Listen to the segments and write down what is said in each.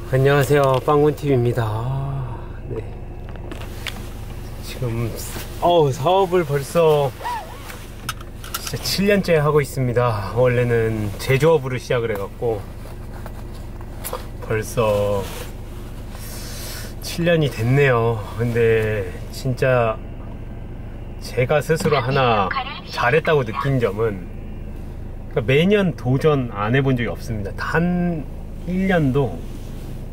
안녕하세요, 빵군TV입니다. 네. 지금 사업을 벌써 진짜 7년째 하고 있습니다. 원래는 제조업으로 시작을 해갖고 벌써 7년이 됐네요. 근데 진짜 제가 스스로 하나 잘했다고 느낀 점은, 그러니까 매년 도전 안 해본 적이 없습니다. 단 1년도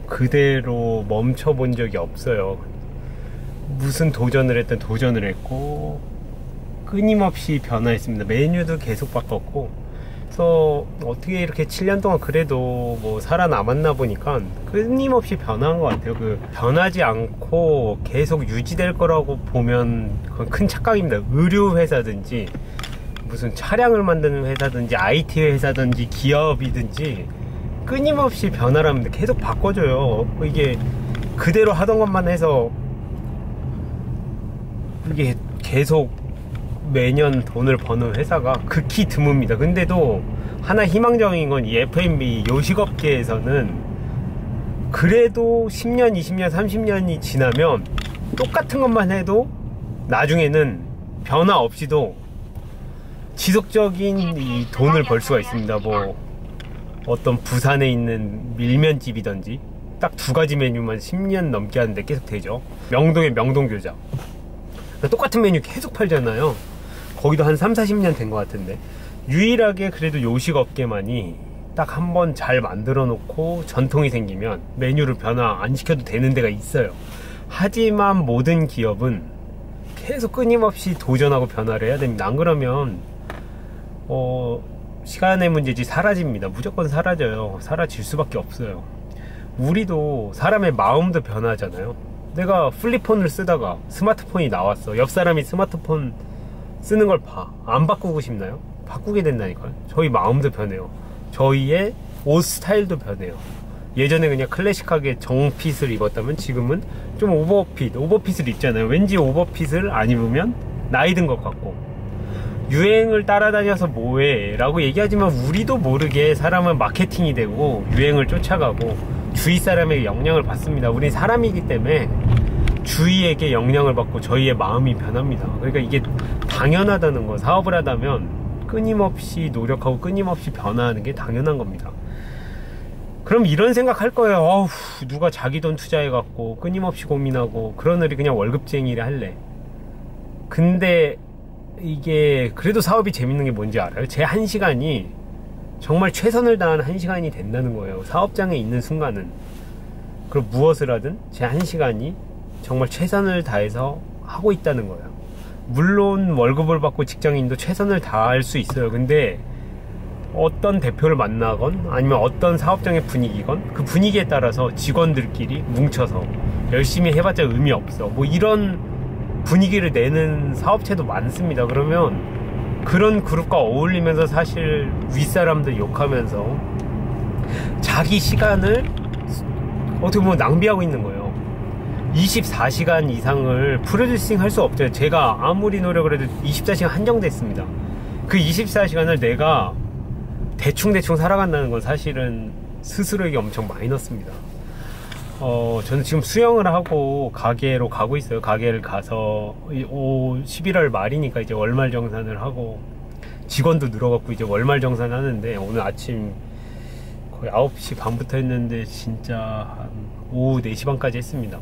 그대로 멈춰본 적이 없어요. 무슨 도전을 했든 도전을 했고 끊임없이 변화했습니다. 메뉴도 계속 바꿨고. 그래서 어떻게 이렇게 7년 동안 그래도 뭐 살아남았나 보니까 끊임없이 변화한 것 같아요. 변하지 않고 계속 유지될 거라고 보면 그건 큰 착각입니다. 의류 회사든지 무슨 차량을 만드는 회사든지 IT 회사든지 기업이든지 끊임없이 변화를 합니다. 계속 바꿔줘요. 이게 그대로 하던 것만 해서 이게 계속 매년 돈을 버는 회사가 극히 드뭅니다. 근데도 하나 희망적인 건 이 F&B 요식업계에서는 그래도 10년, 20년, 30년이 지나면 똑같은 것만 해도 나중에는 변화 없이도 지속적인 이 돈을 벌 수가 있습니다. 뭐 어떤 부산에 있는 밀면집이든지 딱 두 가지 메뉴만 10년 넘게 하는데 계속 되죠. 명동의 명동교자 똑같은 메뉴 계속 팔잖아요. 거기도 한 3, 40년 된 것 같은데, 유일하게 그래도 요식업계만이 딱 한 번 잘 만들어 놓고 전통이 생기면 메뉴를 변화 안 시켜도 되는 데가 있어요. 하지만 모든 기업은 계속 끊임없이 도전하고 변화를 해야 됩니다. 안 그러면 시간의 문제지 사라집니다. 무조건 사라져요. 사라질 수밖에 없어요. 우리도 사람의 마음도 변하잖아요. 내가 플립폰을 쓰다가 스마트폰이 나왔어. 옆 사람이 스마트폰 쓰는 걸 안 바꾸고 싶나요? 바꾸게 된다니까요. 저희 마음도 변해요. 저희의 옷 스타일도 변해요. 예전에 그냥 클래식하게 정핏을 입었다면 지금은 좀 오버핏을 입잖아요. 왠지 오버핏을 안 입으면 나이 든 것 같고. 유행을 따라다녀서 뭐해 라고 얘기하지만 우리도 모르게 사람은 마케팅이 되고 유행을 쫓아가고 주위 사람에게 영향을 받습니다. 우린 사람이기 때문에 주위에게 영향을 받고 저희의 마음이 변합니다. 그러니까 이게 당연하다는 거. 사업을 하다면 끊임없이 노력하고 끊임없이 변화하는 게 당연한 겁니다. 그럼 이런 생각 할 거예요. 누가 자기 돈 투자해갖고 끊임없이 고민하고 그러느니 그냥 월급쟁이를 할래. 근데 이게 그래도 사업이 재밌는 게 뭔지 알아요? 제 1시간이 정말 최선을 다한 1시간이 된다는 거예요. 사업장에 있는 순간은. 그럼 무엇을 하든 제 1시간이 정말 최선을 다해서 하고 있다는 거예요. 물론 월급을 받고 직장인도 최선을 다할 수 있어요. 근데 어떤 대표를 만나건 아니면 어떤 사업장의 분위기건 그 분위기에 따라서 직원들끼리 뭉쳐서 열심히 해봤자 의미 없어. 뭐 이런 분위기를 내는 사업체도 많습니다. 그러면 그런 그룹과 어울리면서 사실 윗사람들 욕하면서 자기 시간을 어떻게 보면 낭비하고 있는 거예요. 24시간 이상을 프로듀싱 할 수 없죠. 제가 아무리 노력을 해도 24시간 한정돼 있습니다. 그 24시간을 내가 대충 살아간다는 건 사실은 스스로에게 엄청 마이너스입니다. 저는 지금 수영을 하고 가게로 가고 있어요. 가게를 가서 11월 말이니까 이제 월말 정산을 하고 직원도 늘어갖고 이제 월말 정산 하는데, 오늘 아침 거의 9시 반부터 했는데 진짜 한 오후 4시 반까지 했습니다.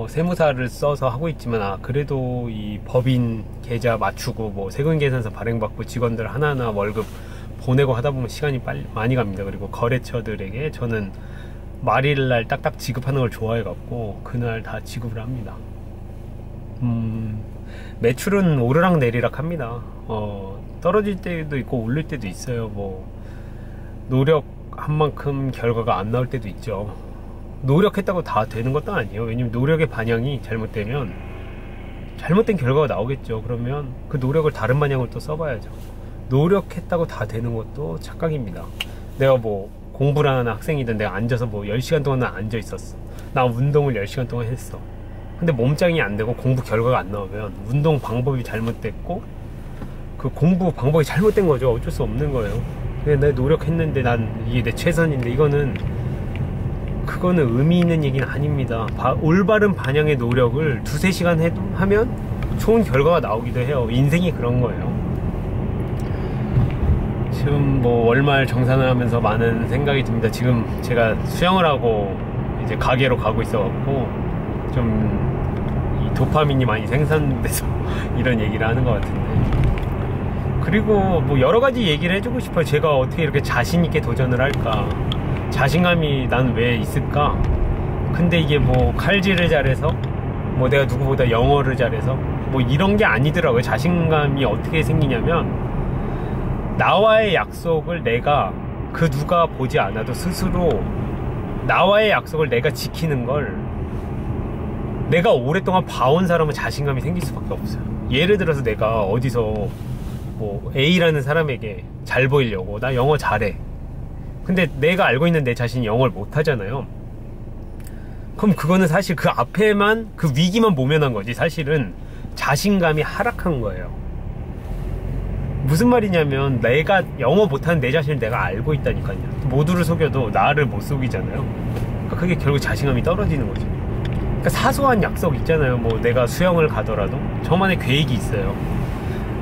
세무사를 써서 하고 있지만 그래도 이 법인 계좌 맞추고 뭐 세금계산서 발행받고 직원들 하나하나 월급 보내고 하다 보면 시간이 많이 갑니다. 그리고 거래처들에게 저는 말일날 딱딱 지급하는 걸 좋아해갖고 그날 다 지급을 합니다. 매출은 오르락 내리락 합니다. 떨어질 때도 있고 오를 때도 있어요. 뭐 노력한 만큼 결과가 안 나올 때도 있죠. 노력했다고 다 되는 것도 아니에요. 왜냐면 노력의 방향이 잘못되면 잘못된 결과가 나오겠죠. 그러면 그 노력을 다른 방향으로 또 써봐야죠. 노력했다고 다 되는 것도 착각입니다. 내가 뭐 공부를 하는 학생이든 내가 앉아서 뭐 10시간 동안 앉아 있었어. 나 운동을 10시간 동안 했어. 근데 몸짱이 안 되고 공부 결과가 안 나오면 운동 방법이 잘못됐고 그 공부 방법이 잘못된 거죠. 어쩔 수 없는 거예요. 근데 내가 노력했는데 난 이게 내 최선인데, 이거는 그거는 의미 있는 얘기는 아닙니다. 올바른 방향의 노력을 2~3시간 하면 좋은 결과가 나오기도 해요. 인생이 그런 거예요. 지금 뭐 월말 정산을 하면서 많은 생각이 듭니다. 지금 제가 수영을 하고 이제 가게로 가고 있어갖고 좀 이 도파민이 많이 생산돼서 이런 얘기를 하는 것 같은데, 그리고 뭐 여러 가지 얘기를 해주고 싶어요. 제가 어떻게 이렇게 자신 있게 도전을 할까, 자신감이 난 왜 있을까. 근데 이게 뭐 칼질을 잘해서, 뭐 내가 누구보다 영어를 잘해서 뭐 이런 게 아니더라고요. 자신감이 어떻게 생기냐면, 나와의 약속을 내가 그 누가 보지 않아도 스스로 나와의 약속을 내가 지키는 걸 내가 오랫동안 봐온 사람은 자신감이 생길 수밖에 없어요. 예를 들어서 내가 어디서 뭐 A라는 사람에게 잘 보이려고 나 영어 잘해, 근데 내가 알고 있는 내 자신이 영어를 못하잖아요. 그럼 그거는 사실 그 앞에만 그 위기만 모면한 거지, 사실은 자신감이 하락한 거예요. 무슨 말이냐면, 내가 영어 못하는 내 자신을 내가 알고 있다니까요. 모두를 속여도 나를 못 속이잖아요. 그러니까 그게 결국 자신감이 떨어지는 거죠. 그러니까 사소한 약속 있잖아요. 뭐 내가 수영을 가더라도 저만의 계획이 있어요.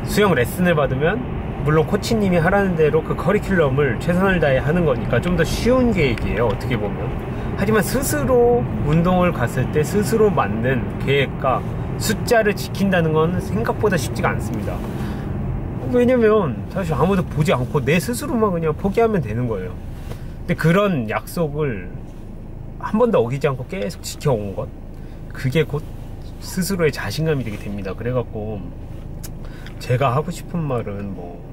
수영 레슨을 받으면 물론 코치님이 하라는 대로 그 커리큘럼을 최선을 다해 하는 거니까 좀 더 쉬운 계획이에요, 어떻게 보면. 하지만 스스로 운동을 갔을 때 스스로 만든 계획과 숫자를 지킨다는 건 생각보다 쉽지가 않습니다. 왜냐면 사실 아무도 보지 않고 내 스스로만 그냥 포기하면 되는 거예요. 근데 그런 약속을 한 번도 어기지 않고 계속 지켜온 것, 그게 곧 스스로의 자신감이 되게 됩니다. 그래갖고 제가 하고 싶은 말은, 뭐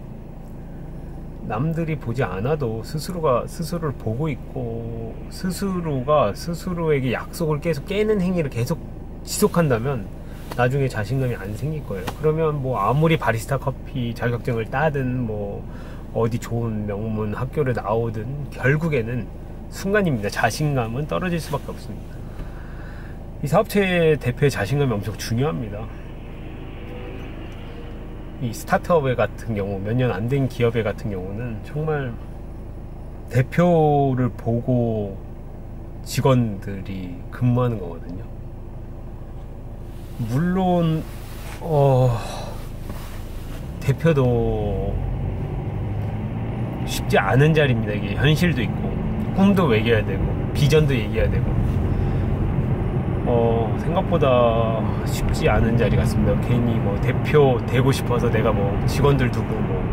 남들이 보지 않아도 스스로가 스스로를 보고 있고, 스스로가 스스로에게 약속을 계속 깨는 행위를 계속 지속한다면 나중에 자신감이 안 생길 거예요. 그러면 뭐 아무리 바리스타 커피 자격증을 따든 뭐 어디 좋은 명문 학교를 나오든 결국에는 순간입니다. 자신감은 떨어질 수밖에 없습니다. 이 사업체 대표의 자신감이 엄청 중요합니다. 이 스타트업의 같은 경우, 몇 년 안 된 기업의 같은 경우는 정말 대표를 보고 직원들이 근무하는 거거든요. 물론 대표도 쉽지 않은 자리입니다. 이게 현실도 있고 꿈도 매겨야 되고 비전도 얘기해야 되고, 생각보다 쉽지 않은 자리 같습니다. 괜히 뭐 대표 되고 싶어서 내가 뭐 직원들 두고 뭐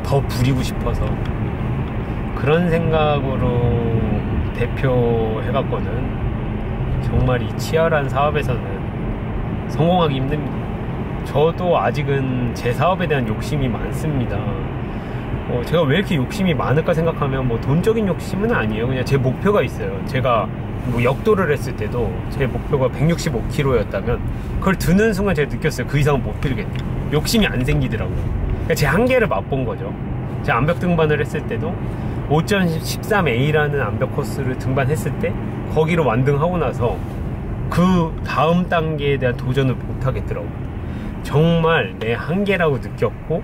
더 부리고 싶어서 그런 생각으로 대표 해갖고는 정말 이 치열한 사업에서는 성공하기 힘듭니다. 저도 아직은 제 사업에 대한 욕심이 많습니다. 제가 왜 이렇게 욕심이 많을까 생각하면 뭐 돈적인 욕심은 아니에요. 그냥 제 목표가 있어요. 제가 뭐 역도를 했을 때도 제 목표가 165kg였다면 그걸 드는 순간 제가 느꼈어요. 그 이상은 못 들겠다. 욕심이 안 생기더라고요. 그러니까 제 한계를 맛본 거죠. 제가 암벽 등반을 했을 때도 5.13A라는 암벽 코스를 등반했을 때 거기로 완등하고 나서 그 다음 단계에 대한 도전을 못 하겠더라고요. 정말 내 한계라고 느꼈고,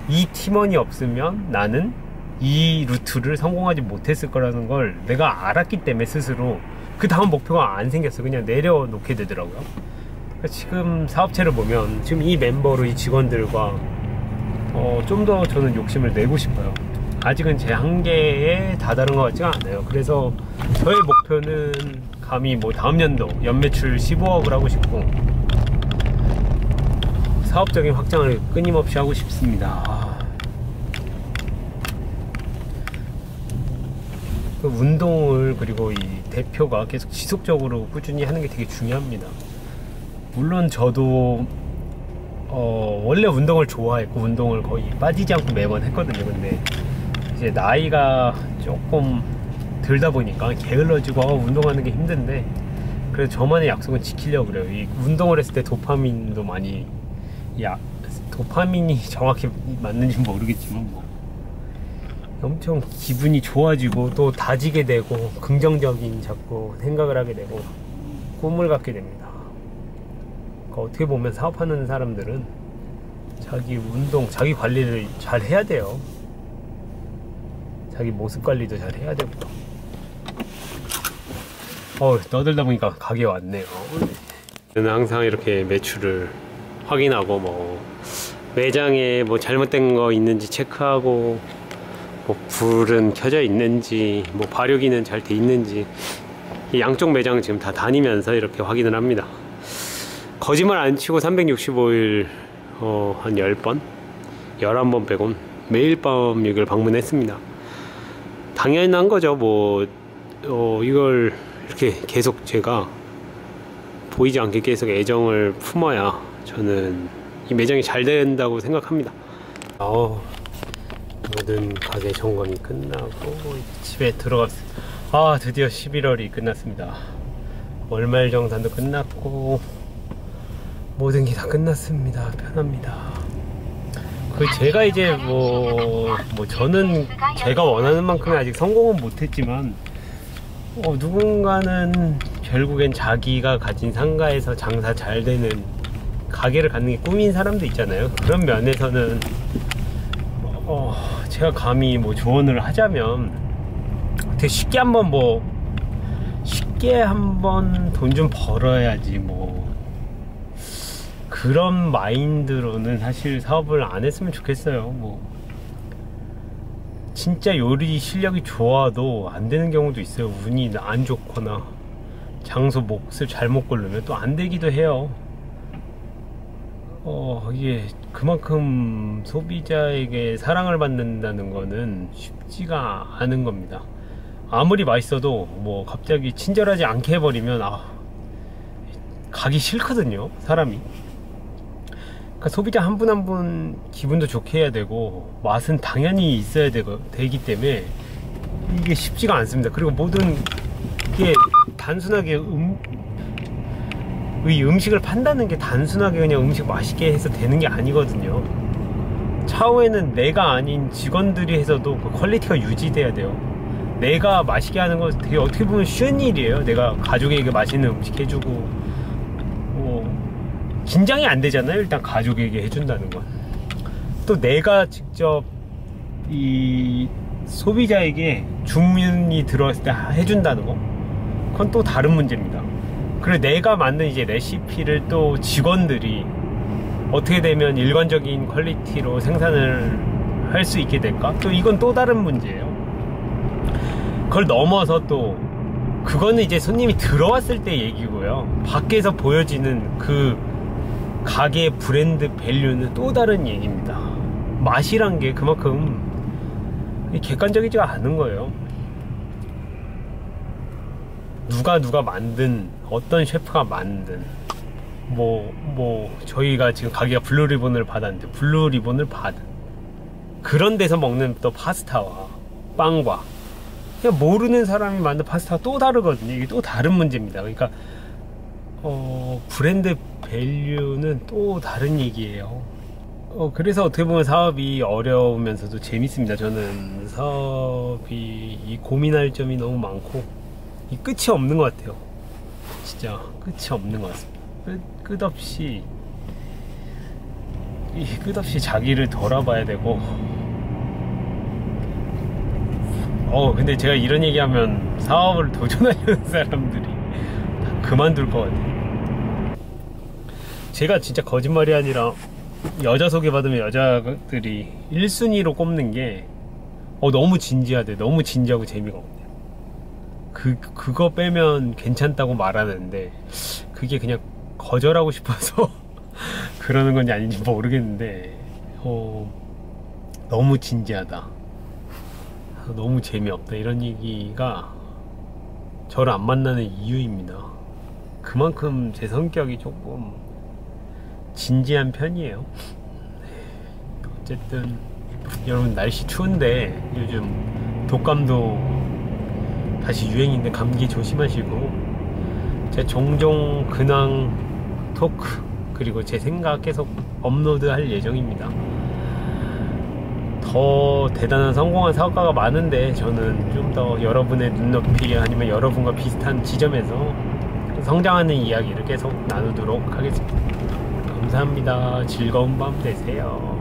이 팀원이 없으면 나는 이 루트를 성공하지 못했을 거라는 걸 내가 알았기 때문에 스스로 그 다음 목표가 안 생겼어요. 그냥 내려놓게 되더라고요. 그러니까 지금 사업체를 보면 지금 이 멤버로 이 직원들과 좀 더 저는 욕심을 내고 싶어요. 아직은 제 한계에 다다른 것 같지가 않아요. 그래서 저의 목표는 감히 뭐 다음 연도 연매출 15억을 하고 싶고, 사업적인 확장을 끊임없이 하고 싶습니다. 그 운동을, 그리고 이 대표가 계속 지속적으로 꾸준히 하는 게 되게 중요합니다. 물론 저도 원래 운동을 좋아했고 운동을 거의 빠지지 않고 매번 했거든요. 근데 이제 나이가 조금 들다 보니까 게을러지고 운동하는 게 힘든데, 그래서 저만의 약속은 지키려고 그래요. 이 운동을 했을 때 도파민도 많이, 도파민이 정확히 맞는지 모르겠지만 뭐 엄청 기분이 좋아지고 또 다지게 되고 긍정적인 자꾸 생각을 하게 되고 꿈을 갖게 됩니다. 그러니까 어떻게 보면 사업하는 사람들은 자기 운동, 자기 관리를 잘 해야 돼요. 자기 모습 관리도 잘 해야 되고요. 떠들다 보니까 가게에 왔네요. 저는 항상 이렇게 매출을 확인하고 뭐 매장에 뭐 잘못된 거 있는지 체크하고 뭐 불은 켜져 있는지 뭐 발효기는 잘 돼 있는지 양쪽 매장 지금 다 다니면서 이렇게 확인을 합니다. 거짓말 안 치고 365일 한 10번 11번 빼곤 매일 밤 여기를 방문했습니다. 당연한 거죠. 뭐 이걸 이렇게 계속 제가 보이지 않게 계속 애정을 품어야 저는 이 매장이 잘 된다고 생각합니다. 모든 가게 점검이 끝나고 집에 들어갔습니다. 드디어 11월이 끝났습니다. 월말 정산도 끝났고 모든 게 다 끝났습니다. 편합니다. 제가 이제 저는 제가 원하는 만큼은 아직 성공은 못했지만 누군가는 결국엔 자기가 가진 상가에서 장사 잘 되는 가게를 갖는 게 꿈인 사람도 있잖아요. 그런 면에서는 제가 감히 조언을 하자면 되게 쉽게 한번 돈 좀 벌어야지 그런 마인드로는 사실 사업을 안 했으면 좋겠어요. 진짜 요리 실력이 좋아도 안 되는 경우도 있어요. 운이 안 좋거나 장소 몫을 잘못 고르면 또 안 되기도 해요. 이게 그만큼 소비자에게 사랑을 받는다는 거는 쉽지가 않은 겁니다. 아무리 맛있어도 갑자기 친절하지 않게 해버리면 가기 싫거든요, 사람이. 그러니까 소비자 한 분 한 분 기분도 좋게 해야 되고 맛은 당연히 있어야 되기 때문에 이게 쉽지가 않습니다. 그리고 모든 게 단순하게 음식을 판다는 게 단순하게 그냥 음식 맛있게 해서 되는 게 아니거든요. 차후에는 내가 아닌 직원들이 해서도 그 퀄리티가 유지돼야 돼요. 내가 맛있게 하는 건 되게 어떻게 보면 쉬운 일이에요. 내가 가족에게 맛있는 음식 해주고 긴장이 안 되잖아요. 일단 가족에게 해준다는 건. 또 내가 직접 이 소비자에게 주문이 들어왔을 때 해준다는 거, 그건 또 다른 문제입니다. 그리고 내가 만든 이제 레시피를 또 직원들이 어떻게 되면 일관적인 퀄리티로 생산을 할 수 있게 될까? 또 이건 또 다른 문제예요. 그걸 넘어서 또 그거는 이제 손님이 들어왔을 때 얘기고요. 밖에서 보여지는 그 가게의 브랜드 밸류는 또 다른 얘기입니다. 맛이란 게 그만큼 객관적이지가 않은 거예요. 누가 만든, 어떤 셰프가 만든, 저희가 지금 가게가 블루리본을 받았는데 블루리본을 받은 그런 데서 먹는 또 파스타와 빵과 그냥 모르는 사람이 만든 파스타가 또 다르거든요. 이게 또 다른 문제입니다. 그러니까 브랜드 밸류는 또 다른 얘기예요. 그래서 어떻게 보면 사업이 어려우면서도 재밌습니다. 저는 사업이 고민할 점이 너무 많고 끝이 없는 것 같아요. 진짜 끝이 없는 것 같습니다. 끝없이 자기를 돌아봐야 되고 근데 제가 이런 얘기하면 사업을 도전하려는 사람들이 다 그만둘 것 같아요. 제가 진짜 거짓말이 아니라 여자 소개받으면 여자들이 1순위로 꼽는 게 너무 진지하대. 너무 진지하고 재미가 없대요. 그거 빼면 괜찮다고 말하는데 그게 그냥 거절하고 싶어서 그러는 건지 아닌지 모르겠는데 너무 진지하다, 너무 재미없다, 이런 얘기가 저를 안 만나는 이유입니다. 그만큼 제 성격이 조금 진지한 편이에요. 어쨌든 여러분, 날씨 추운데 요즘 독감도 다시 유행인데 감기 조심하시고, 제가 종종 근황 토크 그리고 제 생각 계속 업로드할 예정입니다. 더 대단한 성공한 사업가가 많은데 저는 좀 더 여러분의 눈높이 아니면 여러분과 비슷한 지점에서 성장하는 이야기를 계속 나누도록 하겠습니다. 감사합니다. 즐거운 밤 되세요.